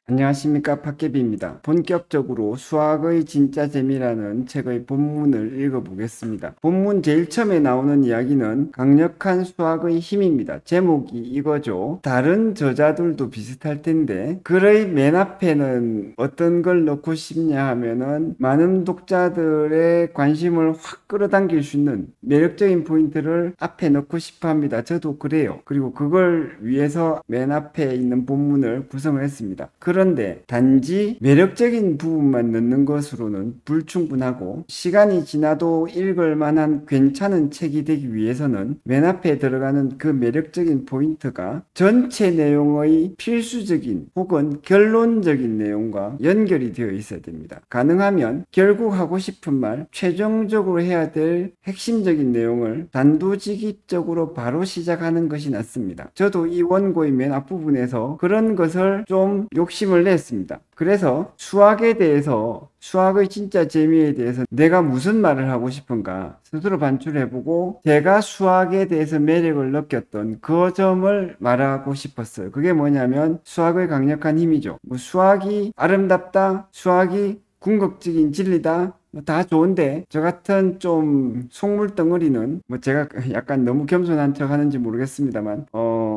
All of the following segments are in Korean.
안녕하십니까, 팟캐비입니다. 본격적으로 수학의 진짜 재미라는 책의 본문을 읽어보겠습니다. 본문 제일 처음에 나오는 이야기는 강력한 수학의 힘입니다. 제목이 이거죠. 다른 저자들도 비슷할 텐데 글의 맨 앞에는 어떤 걸 넣고 싶냐 하면은 많은 독자들의 관심을 확 끌어당길 수 있는 매력적인 포인트를 앞에 넣고 싶어 합니다. 저도 그래요. 그리고 그걸 위해서 맨 앞에 있는 본문을 구성을 했습니다. 그런데 단지 매력적인 부분만 넣는 것으로는 불충분하고 시간이 지나도 읽을 만한 괜찮은 책이 되기 위해서는 맨 앞에 들어가는 그 매력적인 포인트가 전체 내용의 필수적인 혹은 결론적인 내용과 연결이 되어 있어야 됩니다. 가능하면 결국 하고 싶은 말, 최종적으로 해야 될 핵심적인 내용을 단도직입적으로 바로 시작하는 것이 낫습니다. 저도 이 원고의 맨 앞부분에서 그런 것을 좀 욕심을 냈습니다. 그래서 수학의 진짜 재미에 대해서 내가 무슨 말을 하고 싶은가 스스로 반출해보고 제가 수학에 대해서 매력을 느꼈던 그 점을 말하고 싶었어요. 그게 뭐냐면 수학의 강력한 힘이죠. 뭐 수학이 아름답다, 수학이 궁극적인 진리다, 다 좋은데 저 같은 좀 속물 덩어리는 뭐 제가 약간 너무 겸손한 척 하는지 모르겠습니다만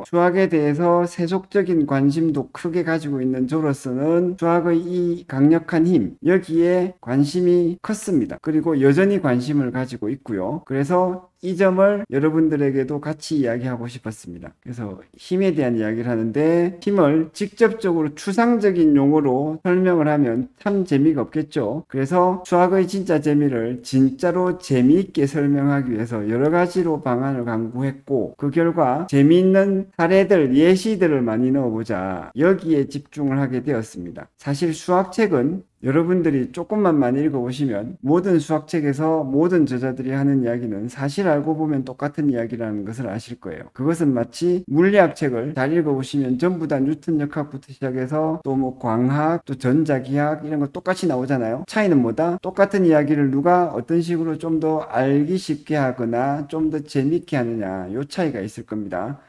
수학에 대해서 세속적인 관심도 크게 가지고 있는 저로서는 수학의 이 강력한 힘 여기에 관심이 컸습니다. 그리고 여전히 관심을 가지고 있고요. 그래서 이 점을 여러분들에게도 같이 이야기하고 싶었습니다. 그래서 힘에 대한 이야기를 하는데 힘을 직접적으로 추상적인 용어로 설명을 하면 참 재미가 없겠죠. 그래서 수학의 진짜 재미를 진짜로 재미있게 설명하기 위해서 여러 가지로 방안을 강구했고 그 결과 재미있는 사례들, 예시들을 많이 넣어보자 여기에 집중을 하게 되었습니다. 사실 수학책은 여러분들이 조금만 많이 읽어보시면 모든 수학책에서 모든 저자들이 하는 이야기는 사실 알고 보면 똑같은 이야기라는 것을 아실 거예요. 그것은 마치 물리학책을 잘 읽어보시면 전부 다 뉴턴 역학부터 시작해서 또 뭐 광학, 또 전자기학 이런 거 똑같이 나오잖아요. 차이는 뭐다? 똑같은 이야기를 누가 어떤 식으로 좀 더 알기 쉽게 하거나 좀 더 재밌게 하느냐 요 차이가 있을 겁니다.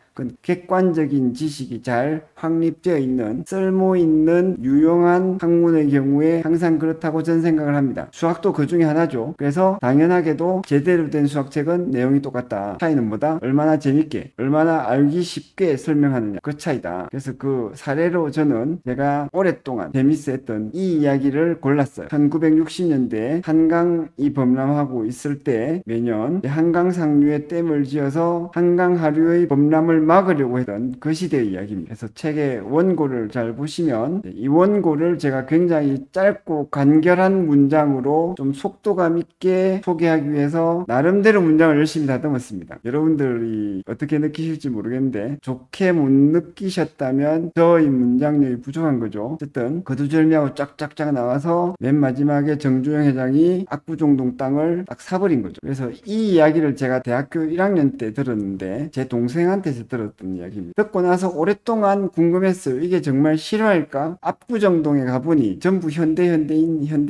객관적인 지식이 잘 확립되어 있는 쓸모 있는 유용한 학문의 경우에 항상 그렇다고 저는 생각을 합니다. 수학도 그 중에 하나죠. 그래서 당연하게도 제대로 된 수학책은 내용이 똑같다. 차이는 뭐다? 얼마나 재밌게 얼마나 알기 쉽게 설명하느냐 그 차이다. 그래서 그 사례로 저는 제가 오랫동안 재밌어 했던 이 이야기를 골랐어요. 1960년대에 한강이 범람하고 있을 때 매년 한강 상류에 댐을 지어서 한강 하류의 범람을 막으려고 했던 그 시대의 이야기입니다. 그래서 책의 원고를 잘 보시면 이 원고를 제가 굉장히 짧고 간결한 문장으로 좀 속도감 있게 소개하기 위해서 나름대로 문장을 열심히 다듬었습니다. 여러분들이 어떻게 느끼실지 모르겠는데 좋게 못 느끼셨다면 저의 문장력이 부족한 거죠. 어쨌든 거두절미하고 쫙쫙쫙 나와서 맨 마지막에 정주영 회장이 압구정동 땅을 딱 사버린 거죠. 그래서 이 이야기를 제가 대학교 1학년 때 들었는데 제 동생한테서 들었던 이야기입니다. 듣고 나서 오랫동안 궁금했어요. 이게 정말 실화일까? 압구정동에 가보니 전부 현대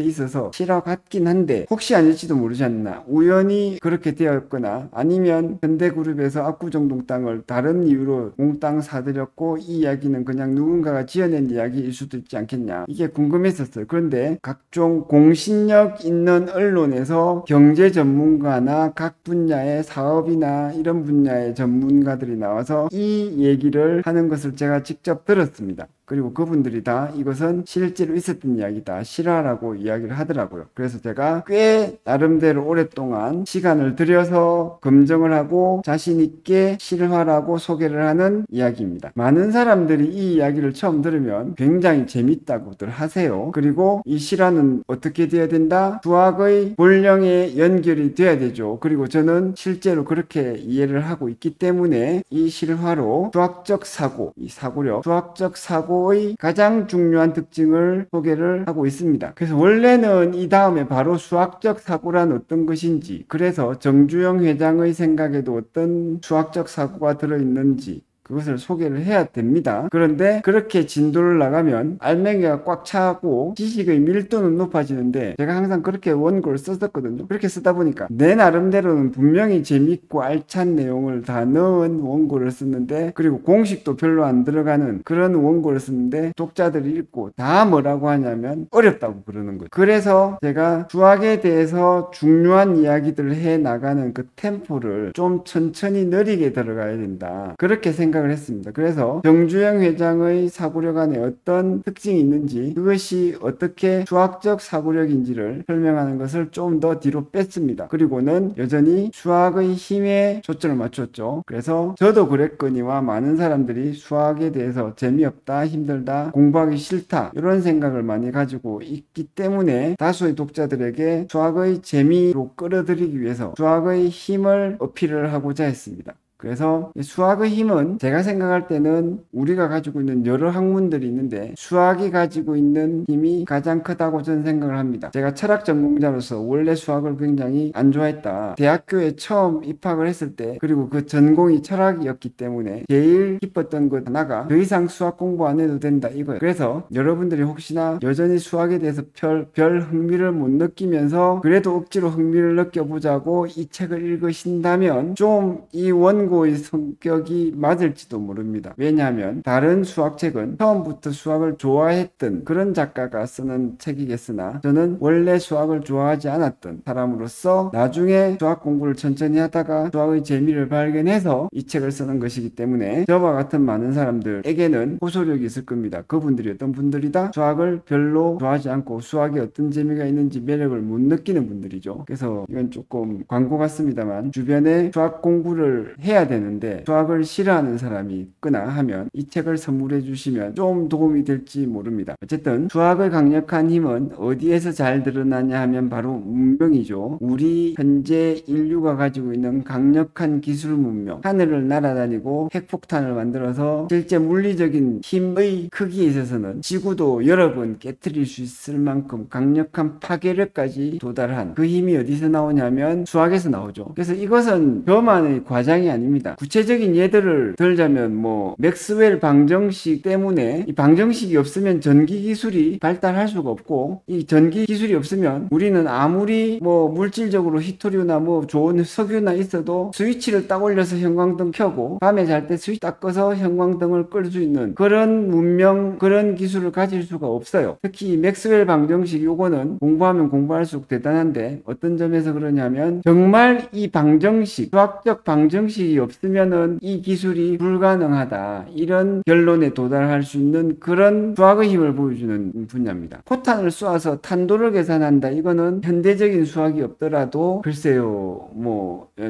있어서 실화 같긴 한데 혹시 아닐지도 모르지 않나. 우연히 그렇게 되었거나 아니면 현대그룹에서 압구정동 땅을 다른 이유로 몽땅 사들였고 이 이야기는 그냥 누군가가 지어낸 이야기일 수도 있지 않겠냐. 이게 궁금했었어요. 그런데 각종 공신력 있는 언론에서 경제 전문가나 각 분야의 사업이나 이런 분야의 전문가들이 나와서 이 얘기를 하는 것을 제가 직접 들었습니다. 그리고 그분들이 다 이것은 실제로 있었던 이야기다, 실화라고 이야기를 하더라고요. 그래서 제가 꽤 나름대로 오랫동안 시간을 들여서 검증을 하고 자신있게 실화라고 소개를 하는 이야기입니다. 많은 사람들이 이 이야기를 처음 들으면 굉장히 재밌다고들 하세요. 그리고 이 실화는 어떻게 돼야 된다? 수학의 본령에 연결이 돼야 되죠. 그리고 저는 실제로 그렇게 이해를 하고 있기 때문에 이 실화로 수학적 사고, 이 사고력, 수학적 사고의 가장 중요한 특징을 소개를 하고 있습니다. 그래서 원래는 이 다음에 바로 수학적 사고란 어떤 것인지, 그래서 정주영 회장의 생각에도 어떤 수학적 사고가 들어있는지 그것을 소개를 해야 됩니다. 그런데 그렇게 진도를 나가면 알맹이가 꽉 차고 지식의 밀도는 높아지는데, 제가 항상 그렇게 원고를 썼었거든요. 그렇게 쓰다 보니까 내 나름대로는 분명히 재밌고 알찬 내용을 다 넣은 원고를 썼는데, 그리고 공식도 별로 안 들어가는 그런 원고를 썼는데 독자들이 읽고 다 뭐라고 하냐면 어렵다고 그러는 거죠. 그래서 제가 수학에 대해서 중요한 이야기들을 해 나가는 그 템포를 좀 천천히 느리게 들어가야 된다, 그렇게 생각을 했습니다. 그래서 정주영 회장의 사고력 안에 어떤 특징이 있는지, 그것이 어떻게 수학적 사고력인지를 설명하는 것을 좀 더 뒤로 뺐습니다. 그리고는 여전히 수학의 힘에 초점을 맞췄죠. 그래서 저도 그랬거니와 많은 사람들이 수학에 대해서 재미없다, 힘들다, 공부하기 싫다, 이런 생각을 많이 가지고 있기 때문에 다수의 독자들에게 수학의 재미로 끌어들이기 위해서 수학의 힘을 어필을 하고자 했습니다. 그래서 수학의 힘은 제가 생각할 때는 우리가 가지고 있는 여러 학문들이 있는데 수학이 가지고 있는 힘이 가장 크다고 저는 생각을 합니다. 제가 철학 전공자로서 원래 수학을 굉장히 안 좋아했다. 대학교에 처음 입학을 했을 때, 그리고 그 전공이 철학이었기 때문에 제일 기뻤던 것 하나가 더 이상 수학 공부 안 해도 된다, 이거예요. 그래서 여러분들이 혹시나 여전히 수학에 대해서 별 흥미를 못 느끼면서 그래도 억지로 흥미를 느껴보자고 이 책을 읽으신다면 좀 이 원고의 성격이 맞을지도 모릅니다. 왜냐하면 다른 수학책은 처음부터 수학을 좋아했던 그런 작가가 쓰는 책이겠으나, 저는 원래 수학을 좋아하지 않았던 사람으로서 나중에 수학 공부를 천천히 하다가 수학의 재미를 발견해서 이 책을 쓰는 것이기 때문에 저와 같은 많은 사람들에게는 호소력이 있을 겁니다. 그분들이 어떤 분들이다? 수학을 별로 좋아하지 않고 수학에 어떤 재미가 있는지 매력을 못 느끼는 분들이죠. 그래서 이건 조금 광고 같습니다만, 주변에 수학 공부를 해야 되는데 수학을 싫어하는 사람이 있거나 하면 이 책을 선물해 주시면 좀 도움이 될지 모릅니다. 어쨌든 수학의 강력한 힘은 어디에서 잘 드러나냐 하면 바로 문명이죠. 우리 현재 인류가 가지고 있는 강력한 기술 문명, 하늘을 날아다니고 핵폭탄을 만들어서 실제 물리적인 힘의 크기에 있어서는 지구도 여러 번 깨트릴 수 있을 만큼 강력한 파괴력까지 도달한 그 힘이 어디서 나오냐면 수학에서 나오죠. 그래서 이것은 저만의 과장이 아닙니다. 구체적인 예들을 들자면 맥스웰 방정식 때문에, 이 방정식이 없으면 전기 기술이 발달할 수가 없고, 이 전기 기술이 없으면 우리는 아무리 물질적으로 히토류나 좋은 석유나 있어도 스위치를 딱 올려서 형광등 켜고 밤에 잘 때 스위치 딱 꺼서 형광등을 끌 수 있는 그런 문명, 그런 기술을 가질 수가 없어요. 특히 맥스웰 방정식, 요거는 공부하면 공부할수록 대단한데 어떤 점에서 그러냐면, 정말 이 방정식, 수학적 방정식이 없으면은 이 기술이 불가능하다, 이런 결론에 도달할 수 있는 그런 수학의 힘을 보여주는 분야입니다. 포탄을 쏘아서 탄도를 계산한다, 이거는 현대적인 수학이 없더라도 글쎄요,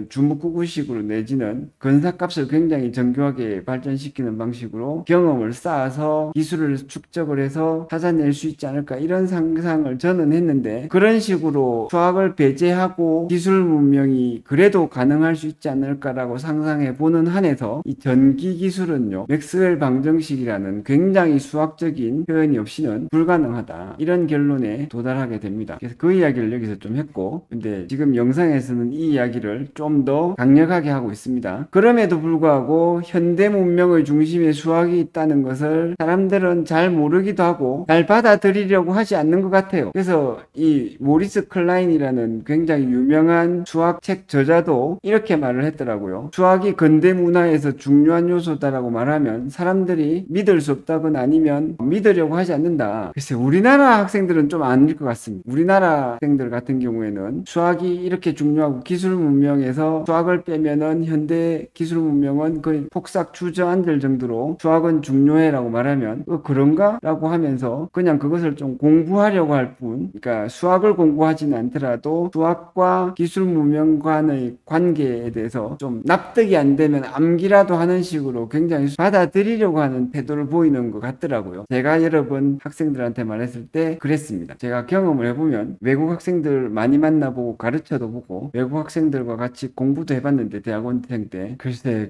주먹구구식으로 내지는 근사값을 굉장히 정교하게 발전시키는 방식으로 경험을 쌓아서 기술을 축적을 해서 찾아낼 수 있지 않을까, 이런 상상을 저는 했는데, 그런 식으로 수학을 배제하고 기술 문명이 그래도 가능할 수 있지 않을까라고 상상해 보는 한에서 이 전기 기술은요, 맥스웰 방정식이라는 굉장히 수학적인 표현이 없이는 불가능하다, 이런 결론에 도달하게 됩니다. 그래서 그 이야기를 여기서 좀 했고, 근데 지금 영상에서는 이 이야기를 좀 더 강력하게 하고 있습니다. 그럼에도 불구하고 현대 문명의 중심에 수학이 있다는 것을 사람들은 잘 모르기도 하고 잘 받아들이려고 하지 않는 것 같아요. 그래서 이 모리스 클라인이라는 굉장히 유명한 수학책 저자도 이렇게 말을 했더라고요. 수학이 근대 문화에서 중요한 요소다라고 말하면 사람들이 믿을 수 없다거나 아니면 믿으려고 하지 않는다. 글쎄, 우리나라 학생들은 좀 아닐 것 같습니다. 우리나라 학생들 같은 경우에는 수학이 이렇게 중요하고 기술 문명에서 수학을 빼면은 현대 기술 문명은 거의 폭삭 주저앉을 정도로 수학은 중요해라고 말하면 그런가? 라고 하면서 그냥 그것을 좀 공부하려고 할 뿐, 그러니까 수학을 공부하지는 않더라도 수학과 기술 문명 간의 관계에 대해서 좀 납득이 안 되면 암기라도 하는 식으로 굉장히 받아들이려고 하는 태도를 보이는 것 같더라고요. 제가 여러 번 학생들한테 말했을 때 그랬습니다. 제가 경험을 해보면 외국 학생들 많이 만나보고 가르쳐도 보고 외국 학생들과 같이 공부도 해봤는데, 대학원생 때 글쎄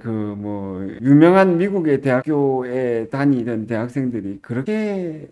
유명한 미국의 대학교에 다니던 대학생들이 그렇게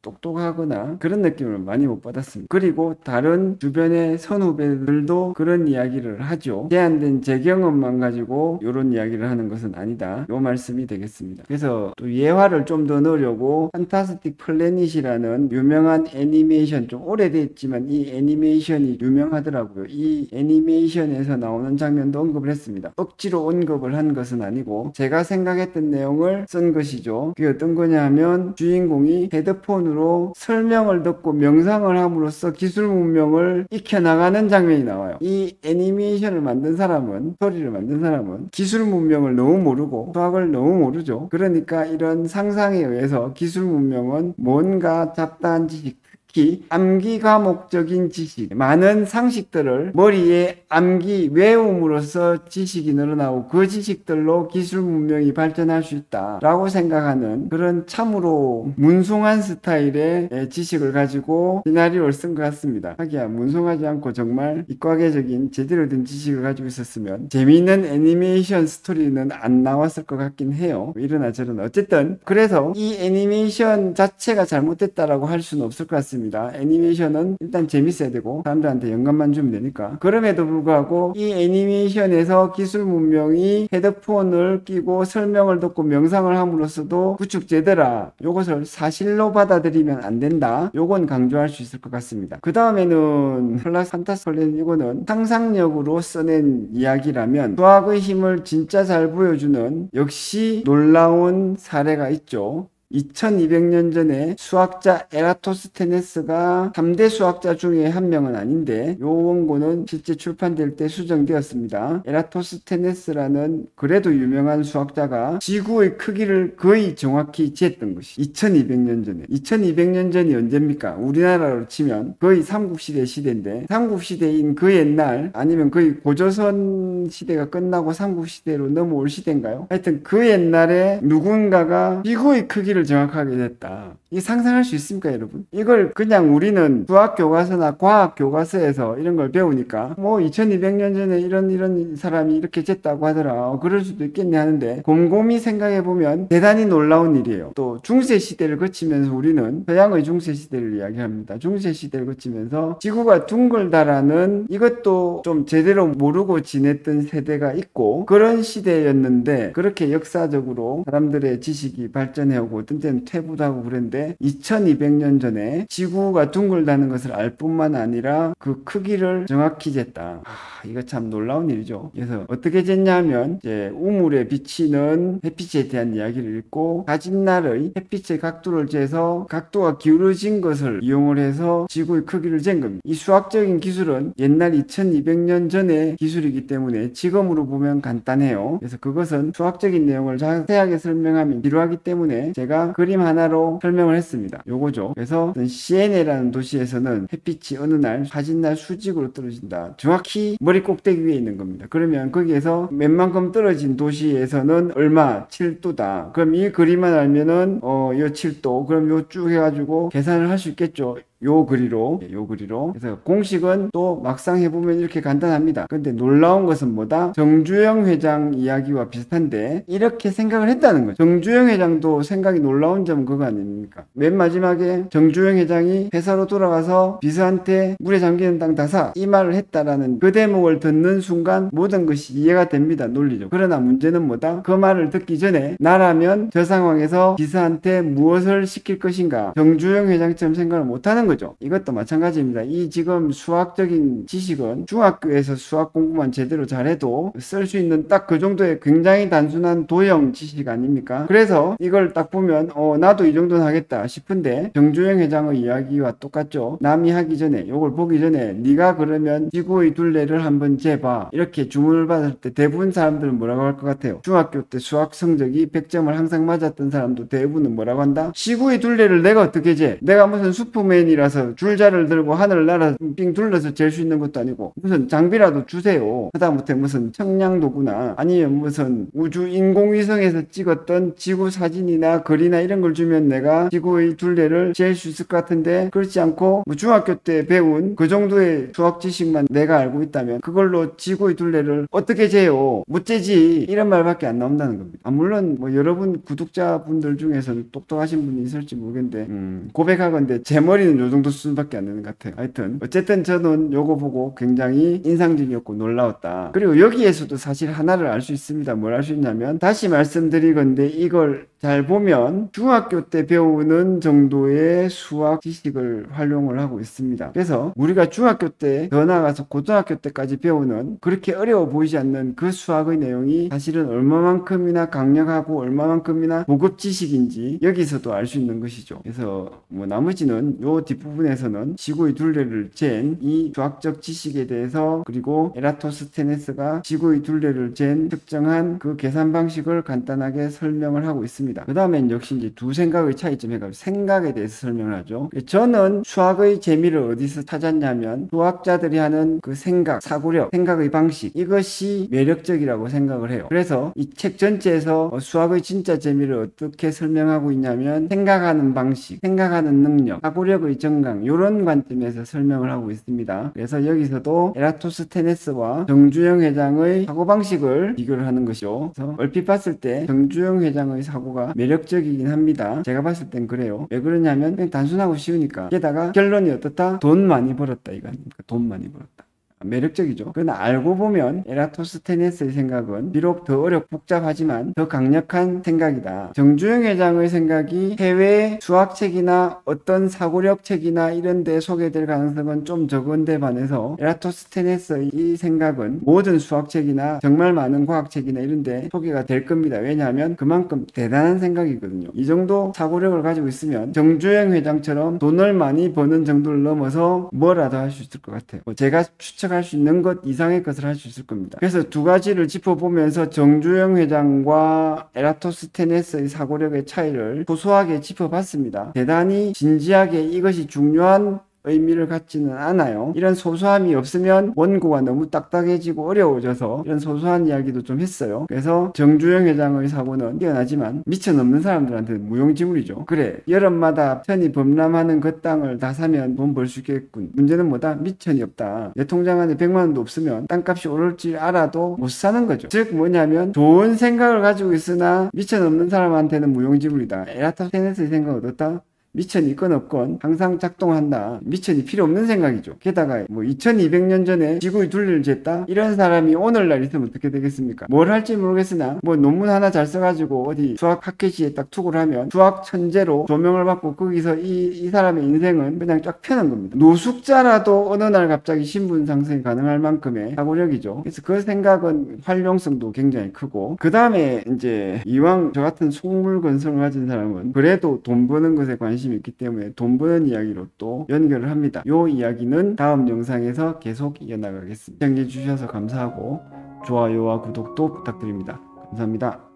똑똑하거나 그런 느낌을 많이 못 받았습니다. 그리고 다른 주변의 선후배들도 그런 이야기를 하죠. 제한된 제 경험만 가지고 가지고 이런 이야기를 하는 것은 아니다. 요 말씀이 되겠습니다. 그래서 또 예화를 좀 더 넣으려고 판타스틱 플래닛이라는 유명한 애니메이션, 좀 오래됐지만 이 애니메이션이 유명하더라고요. 이 애니메이션에서 나오는 장면도 언급을 했습니다. 억지로 언급을 한 것은 아니고 제가 생각했던 내용을 쓴 것이죠. 그게 어떤 거냐 하면 주인공이 헤드폰으로 설명을 듣고 명상을 함으로써 기술 문명을 익혀나가는 장면이 나와요. 이 애니메이션을 만든 사람은, 스토리를 만든 사람은 기술 문명을 너무 모르고 수학을 너무 모르죠. 그러니까 이런 상상에 의해서 기술 문명은 뭔가 잡다한 지식, 특히 암기 과목적인 지식, 많은 상식들을 머리에 암기, 외움으로써 지식이 늘어나고 그 지식들로 기술 문명이 발전할 수 있다라고 생각하는 그런 참으로 문송한 스타일의 지식을 가지고 시나리오를 쓴 것 같습니다. 하기야 문송하지 않고 정말 이과계적인 제대로 된 지식을 가지고 있었으면 재미있는 애니메이션 스토리는 안 나왔을 것 같긴 해요. 이러나 저러나 어쨌든 그래서 이 애니메이션 자체가 잘못됐다라고 할 수는 없을 것 같습니다. 애니메이션은 일단 재밌어야 되고 사람들한테 영감만 주면 되니까. 그럼에도 불구하고 이 애니메이션에서 기술 문명이 헤드폰을 끼고 설명을 듣고 명상을 함으로써도 구축되더라. 요것을 사실로 받아들이면 안 된다. 요건 강조할 수 있을 것 같습니다. 그 다음에는 판타스컬렌 이거는 상상력으로 써낸 이야기라면 수학의 힘을 진짜 잘 보여주는 역시 놀라운 사례가 있죠. 2200년 전에 수학자 에라토스테네스가 3대 수학자 중에 한 명은 아닌데 요 원고는 실제 출판될 때 수정되었습니다. 에라토스테네스라는 그래도 유명한 수학자가 지구의 크기를 거의 정확히 재했던 것이 2200년 전에. 2200년 전이 언제입니까? 우리나라로 치면 거의 삼국시대 시대인데 삼국시대인 그 옛날 아니면 거의 고조선 시대가 끝나고 삼국시대로 넘어올 시대인가요? 하여튼 그 옛날에 누군가가 지구의 크기를 정확하게 됐다. 이 상상할 수 있습니까, 여러분? 이걸 그냥 우리는 수학 교과서나 과학 교과서에서 이런 걸 배우니까 뭐 2200년 전에 이런 사람이 이렇게 쟀다고 하더라. 그럴 수도 있겠네 하는데 곰곰이 생각해 보면 대단히 놀라운 일이에요. 또 중세 시대를 거치면서 우리는 서양의 중세 시대를 이야기합니다. 중세 시대를 거치면서 지구가 둥글다라는 이것도 좀 제대로 모르고 지냈던 세대가 있고 그런 시대였는데 그렇게 역사적으로 사람들의 지식이 발전해 오고 어떤 때는 퇴보도 하고 그랬는데 2200년 전에 지구가 둥글다는 것을 알 뿐만 아니라 그 크기를 정확히 쟀다. 이거 참 놀라운 일이죠. 그래서 어떻게 쟀냐면 이제 우물에 비치는 햇빛에 대한 이야기를 읽고 가진 날의 햇빛의 각도를 재서 각도가 기울어진 것을 이용을 해서 지구의 크기를 잰 겁니다. 이 수학적인 기술은 옛날 2200년 전의 기술이기 때문에 지금으로 보면 간단해요. 그래서 그것은 수학적인 내용을 자세하게 설명하면 지루하기 때문에 제가 그림 하나로 설명을 했습니다. 요거죠. 그래서 시에네라는 도시에서는 햇빛이 어느 날 가진 날 수직으로 떨어진다. 정확히 머리 꼭대기 위에 있는 겁니다. 그러면 거기에서 웬만큼 떨어진 도시에서는 얼마? 7도다. 그럼 이 그림만 알면은 요 7도 그럼 요 쭉 해가지고 계산을 할 수 있겠죠. 요 그리로. 그래서 공식은 또 막상 해보면 이렇게 간단합니다. 근데 놀라운 것은 뭐다? 정주영 회장 이야기와 비슷한데 이렇게 생각을 했다는 거죠. 정주영 회장도 생각이 놀라운 점은 그거 아닙니까? 맨 마지막에 정주영 회장이 회사로 돌아가서 비서한테 물에 잠기는 땅 다사 이 말을 했다라는 그 대목을 듣는 순간 모든 것이 이해가 됩니다. 논리죠. 그러나 문제는 뭐다? 그 말을 듣기 전에 나라면 저 상황에서 비서한테 무엇을 시킬 것인가? 정주영 회장처럼 생각을 못하는 거죠. 이것도 마찬가지입니다. 이 지금 수학적인 지식은 중학교에서 수학 공부만 제대로 잘해도 쓸 수 있는 딱 그 정도의 굉장히 단순한 도형 지식 아닙니까? 그래서 이걸 딱 보면 나도 이 정도는 하겠다 싶은데 정주영 회장의 이야기와 똑같죠. 남이 하기 전에 이걸 보기 전에 네가 그러면 지구의 둘레를 한번 재봐 이렇게 주문을 받을 때 대부분 사람들은 뭐라고 할 것 같아요? 중학교 때 수학 성적이 100점을 항상 맞았던 사람도 대부분은 뭐라고 한다? 지구의 둘레를 내가 어떻게 재? 내가 무슨 슈퍼맨이라서 줄자를 들고 하늘을 날아 빙 둘러서 잴 수 있는 것도 아니고 무슨 장비라도 주세요. 하다못해 무슨 청량도구나 아니면 무슨 우주 인공위성에서 찍었던 지구 사진이나 글이나 이런 걸 주면 내가 지구의 둘레를 잴 수 있을 것 같은데 그렇지 않고 뭐 중학교 때 배운 그 정도의 수학 지식만 내가 알고 있다면 그걸로 지구의 둘레를 어떻게 재요? 못 재지. 이런 말밖에 안 나온다는 겁니다. 물론 뭐 여러분 구독자분들 중에서는 똑똑하신 분이 있을지 모르겠는데 고백하건대 제 머리는 요 정도 수준밖에 안 되는 것 같아요. 하여튼 어쨌든 저는 요거 보고 굉장히 인상적이었고 놀라웠다. 그리고 여기에서도 사실 하나를 알 수 있습니다. 뭘 알 수 있냐면 다시 말씀드리건데 이걸 잘 보면 중학교 때 배우는 정도의 수학 지식을 활용을 하고 있습니다. 그래서 우리가 중학교 때 더 나아가서 고등학교 때까지 배우는 그렇게 어려워 보이지 않는 그 수학의 내용이 사실은 얼마만큼이나 강력하고 얼마만큼이나 고급 지식인지 여기서도 알 수 있는 것이죠. 그래서 뭐 나머지는 요 뒷부분에서는 지구의 둘레를 잰 이 수학적 지식에 대해서 그리고 에라토스테네스가 지구의 둘레를 잰 특정한 그 계산 방식을 간단하게 설명을 하고 있습니다. 그 다음엔 역시 이제 두 생각의 차이점 해가지고 생각에 대해서 설명을 하죠. 저는 수학의 재미를 어디서 찾았냐면 수학자들이 하는 그 생각, 사고력, 생각의 방식 이것이 매력적이라고 생각을 해요. 그래서 이 책 전체에서 수학의 진짜 재미를 어떻게 설명하고 있냐면 생각하는 방식, 생각하는 능력, 사고력의 증강 이런 관점에서 설명을 하고 있습니다. 그래서 여기서도 에라토스테네스와 정주영 회장의 사고방식을 비교를 하는 것이죠. 그래서 얼핏 봤을 때 정주영 회장의 사고가 매력적이긴 합니다. 제가 봤을 땐 그래요. 왜 그러냐면 그냥 단순하고 쉬우니까. 게다가 결론이 어떻다? 돈 많이 벌었다 이거 아닙니까? 돈 많이 벌었다. 매력적이죠. 그러나 알고 보면 에라토스테네스의 생각은 비록 더 어렵고 복잡하지만 더 강력한 생각이다. 정주영 회장의 생각이 해외 수학책이나 어떤 사고력 책이나 이런 데 소개될 가능성은 좀 적은데 반해서 에라토스테네스의 이 생각은 모든 수학책이나 정말 많은 과학책이나 이런 데 소개가 될 겁니다. 왜냐하면 그만큼 대단한 생각이거든요. 이 정도 사고력을 가지고 있으면 정주영 회장처럼 돈을 많이 버는 정도를 넘어서 뭐라도 할 수 있을 것 같아요. 제가 추측할 수 있는 것 이상의 것을 할 수 있을 겁니다. 그래서 두 가지를 짚어보면서 정주영 회장과 에라토스테네스의 사고력의 차이를 소소하게 짚어봤습니다. 대단히 진지하게 이것이 중요한 의미를 갖지는 않아요. 이런 소소함이 없으면 원고가 너무 딱딱해지고 어려워져서 이런 소소한 이야기도 좀 했어요. 그래서 정주영 회장의 사고는 뛰어나지만 미쳐넘는 사람들한테 무용지물이죠. 그래, 여름마다 천이 범람하는 그 땅을 다 사면 돈 벌 수 있겠군. 문제는 뭐다? 미천이 없다. 내 통장 안에 100만 원도 없으면 땅값이 오를지 알아도 못 사는 거죠. 즉 뭐냐면 좋은 생각을 가지고 있으나 미쳐넘는 사람한테는 무용지물이다. 에라토스테네스의 생각은 어떻다? 미천이 있건 없건 항상 작동한다. 미천이 필요 없는 생각이죠. 게다가 뭐 2200년 전에 지구의 둘레를 쟀다? 이런 사람이 오늘날 있으면 어떻게 되겠습니까? 뭘 할지 모르겠으나 뭐 논문 하나 잘 써가지고 어디 수학 팟캐스트에 딱 투고를 하면 수학 천재로 조명을 받고 거기서 이 사람의 인생은 그냥 쫙 펴는 겁니다. 노숙자라도 어느 날 갑자기 신분 상승이 가능할 만큼의 사고력이죠. 그래서 그 생각은 활용성도 굉장히 크고 그 다음에 이제 이왕 저 같은 속물 건성을 가진 사람은 그래도 돈 버는 것에 관심이 있기 때문에 돈 버는 이야기로 또 연결을 합니다. 이 이야기는 다음 영상에서 계속 이어나가겠습니다. 시청해 주셔서 감사하고 좋아요와 구독도 부탁드립니다. 감사합니다.